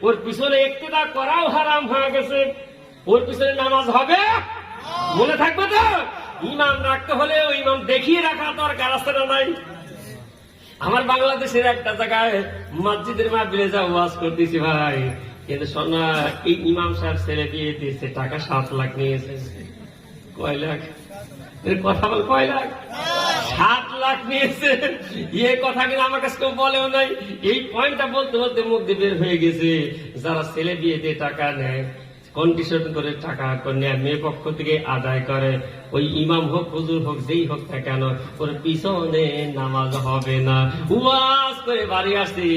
ওর পিছনে ইক্তেদা করাও হারাম হয়ে গেছে। ওর পিছনে নামাজ হবে, মনে থাকবে তো? ইমাম রাখতে হলে ওই ইমাম দেখিয়ে রাখা দরকার আছে না নাই? আমার বাংলাদেশের একটা জায়গায় মসজিদের মাহফিলে যা ওয়াজ করতেছি ভাই, কিন্তু শোনা এই ইমাম সাহেব ছেলে বিয়ে দিয়েছে, টাকা 7 লাখ নিয়েছে। কয় লাখ? কথা বল, কয় লাখ? 7 লাখ নিয়েছে। এই কথা কিন্তু আমার কাছে কেউ বলেও নাই। এই পয়েন্টটা বলতে বলতে মুখ দিয়ে বের হয়ে গেছে। যারা ছেলে বিয়ে দিয়ে টাকা নেয়, কন্ডিশন করে টাকা নেয়, মেয়ে পক্ষ থেকে আদায় করে, ওই ইমাম হোক হুজুর হোক যেই হোক না কেন, ওর পিছনে নামাজ হবে না। ওয়াজ করে বাড়ি আসছি,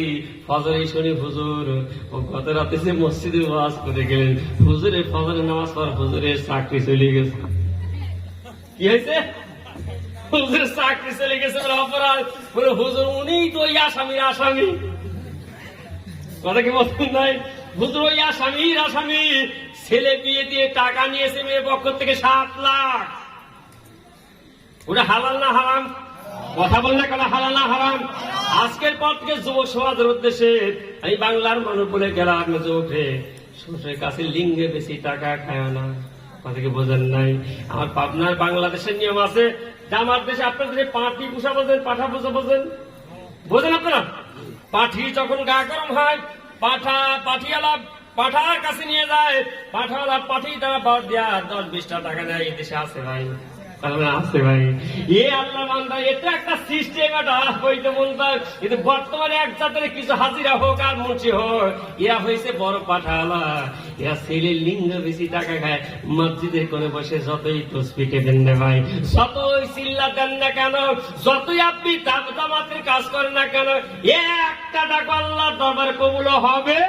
ফজরে শুনি হুজুর ও গত রাতে যে মসজিদে ওয়াজ করে গেলেন, হুজুরের ফজরের নামাজ পর হুজুরের চাকরি চলে গেছে। কি হয়েছে? হুজুরের চাকরি চলে গেছে বলে অপরাধ, বলে হুজুর উনি তো ওই আসামির আসামি। কথা কি বলতেন নাই? হুজুর ওই আসামির আসামি, ছেলে বিয়ে দিয়ে টাকা নিয়েছে মেয়ের পক্ষ থেকে 7 লাখ। ওটা হালাল না হারাম? কথা বল না কেন, হালাল না হারাম? আজকের পর থেকে যুবক সমাজের উদ্দেশ্যে আমি বাংলার মানুষ বলে গেলাম, যুবকে শ্বশুরের কাছে লিঙ্গে বেশি টাকা খায় না। কথা কি বোঝেন নাই? আমার পাবনার বাংলাদেশের নিয়ম আছে যে আমার দেশে আপনাদের পাঠি পুষা বোঝেন, পাঠা পুষা বোঝেন, বোঝেন আপনারা? পাঠি যখন গা গরম হয়, পাঠিয়ালা পাঠার কাছে নিয়ে যায়, পাঠাওয়ালা পাঠি তারা বাদ দেয়া 10-20টা টাকা নেয়। এই দেশে আছে ভাই, আছে ভাই। এ আল্লাহ বান্দা, এটা একটা সিস্টেম, এটা হইতে বলতে। কিন্তু বর্তমানে এক জাতের কিছু হাজিরা হোক আর মুন্সি হোক, এরা হয়েছে বড় পাঠাওয়ালা। এরা ছেলের লিঙ্গ বেশি টাকা খায়। মসজিদের কোণে বসে যতই তসবিহ দেন না ভাই, যতই চিল্লা দেন না কেন, যতই আপনি জামাতের কাজ করেন না কেন, একটা টাকা আল্লাহর দরবারে কবুল হবে।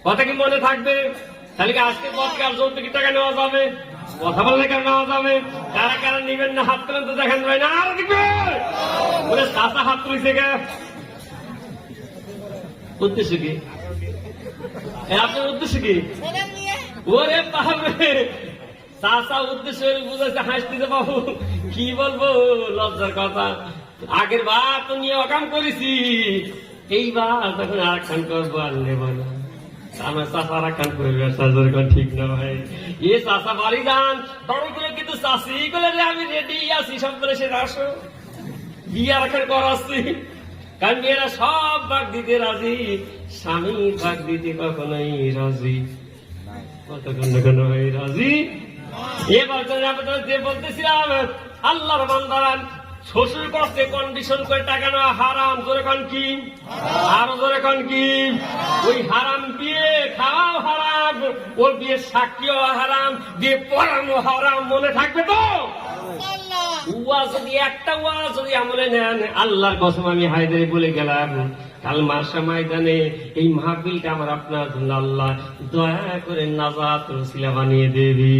কথা কি মনে থাকবে? তাহলে কি আজকে পথকে আর যৌতুকি টাকা নেওয়া যাবে? কথা বললে কেন নেওয়া যাবে? কারা কারা নিবেন না হাত তুলেন তো দেখেন ভাই। না আর দেখবে বলে চাষা হাত তুলেছে গে, উদ্দেশ্য কি? আপনার উদ্দেশ্য কি? ওরে বাবরে, চাষা উদ্দেশ্য বুঝাচ্ছে, হাসতেছে বাবু। কি বলবো, লজ্জার কথা। আগের বার তো নিয়ে অকাম করেছি, এইবার তখন আর খান করবো, আর নেব না। আমার চাষার খান করবে, ঠিক না ভাই? এ চাষা বাড়ি যান বাড়ি করে, কিন্তু চাষি করে আমি রেডি আছি, সব করে সে আসো বিয়ে রাখার করাচ্ছি। কারণ মেয়েরা সব ভাগ দিতে রাজি, স্বামী ভাগ দিতে কখনোই রাজি। কতক্ষণ কোনো হয়ে রাজি? এবার যে বলতেছিলাম, আল্লাহর বান্দারা শ্বশুর করতে কন্ডিশন করে টাকা নেওয়া হারাম। জোরে কন কি? আরো জোরে কন কি? ওই হারাম বিয়ে খাওয়াও হারাম, ওর বিয়ে সাক্ষীও হারাম, বিয়ে পড়ানো হারাম। মনে থাকবে তো? ওয়াজ যদি একটা ওয়াজ যদি আমলে নেন, আল্লাহর কসম আমি হায়দারে বলে গেলাম, কাল মার্শা ময়দানে এই মাহফিলটা আমার আপনার জন্য আল্লাহ দয়া করে নাজাত ওসিলা বানিয়ে দেবি।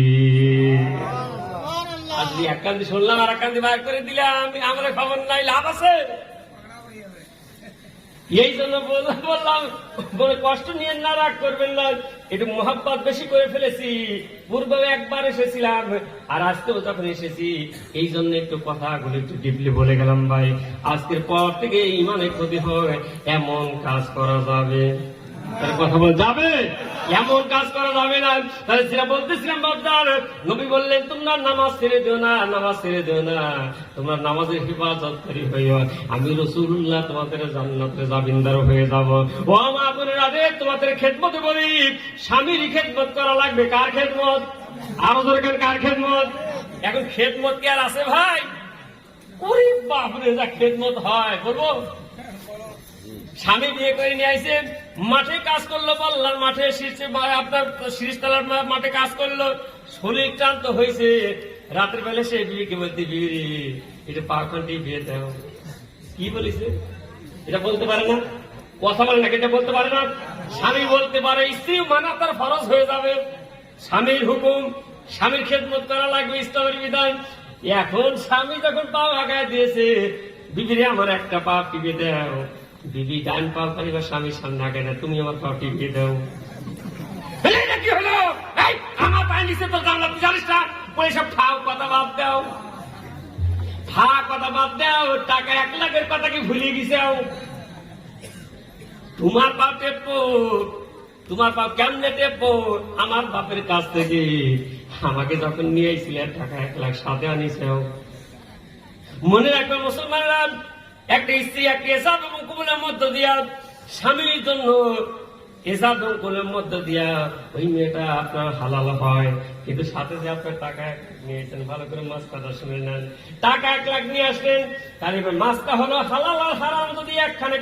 আজকে এক কান্দি শুনলাম আর এক কান্দি বাইর করে দিলাম, আমার খবর নাই, লাভ আছে? এই জন্য বললাম, কষ্ট নিয়ে না, রাগ করবেন না, একটু মোহাব্বত বেশি করে ফেলেছি। পূর্বে একবার এসেছিলাম আর আজকেও যখন এসেছি, এই জন্য একটু কথাগুলো একটু ডিপলি বলে গেলাম ভাই। আজকের পর থেকে ইমানের ক্ষতি হয়, এমন কাজ করা যাবে, কথা বল যাবে, এমন কাজ করা যাবে না। তাহলে সেটা বলতেছিলাম বাবদার, নবী বললেন তোমরা নামাজ ছেড়ে দিও না, নামাজ ছেড়ে দিও না, তোমরা নামাজের হিফাজত করি হইও, আমি রাসূলুল্লাহ তোমাদের জান্নাতে জামিনদার হয়ে যাব। ও মা বোনেরা, তোমাদের খেদমত বলি, স্বামীর খেদমত করা লাগবে। কার খেদমত? আরো দরকার, কার খেদমত? এখন খেদমত কি আর আছে ভাই? ওরে বাপরে, যা খেদমত হয় বলবো। স্বামী বিয়ে করে নিয়ে আইছে, মাঠে কাজ করলো, পাল্লার মাঠে শীর্ষে আপনার শীর্ষতলার মাঠে কাজ করলো, শরীর ক্লান্ত হয়েছে, রাতের বেলা সে বিয়েকে বলতে, বিয়ে এটা পাখন্ডি বিয়ে দেও। কি বলিছে? এটা বলতে পারে না, কথা বলে না, এটা বলতে পারে না। স্বামী বলতে পারে, স্ত্রী মানা তার ফরজ হয়ে যাবে। স্বামীর হুকুম, স্বামীর খেদমত করা লাগবে, ইসলামের বিধান। এখন স্বামী যখন পা আগায় দিয়েছে, বিবিরে আমার একটা পা টিপে দেও। বিবি ডান পা পারিবার স্বামীর সামনে আগে না, তুমি আমার পা টিপে দাও। কি হলো? আমার পায়ে নিচে তো জানলা, তুই জানিস না? ওই সব ঠাও কথা বাদ দাও, কথা বাদ দাও। টাকা 1 লাখের কথা কি ভুলে গেছাও? তোমার বাপ টেপো, তোমার বাপ কেমনে টেপো? আমার বাপের কাছ থেকে আমাকে যখন নিয়ে এসেছিলেন টাকা 1,07,000 আনিছেও। মনে রাখবে মুসলমানরা, একটা স্ত্রী একটা এসাব এবং কবুলের মধ্য দিয়া স্বামীর জন্য এসাব এবং কবুলের মধ্য দিয়া ওই মেয়েটা আপনার হালাল হয়, কিন্তু সাথে যে আপনার টাকা নিয়েছেন, ভালো করে মাছ কথা শুনে নেন, টাকা 1 লাখ নিয়ে আসলেন, তাহলে মাছটা হলো হালাল আর হারাম যদি একখানে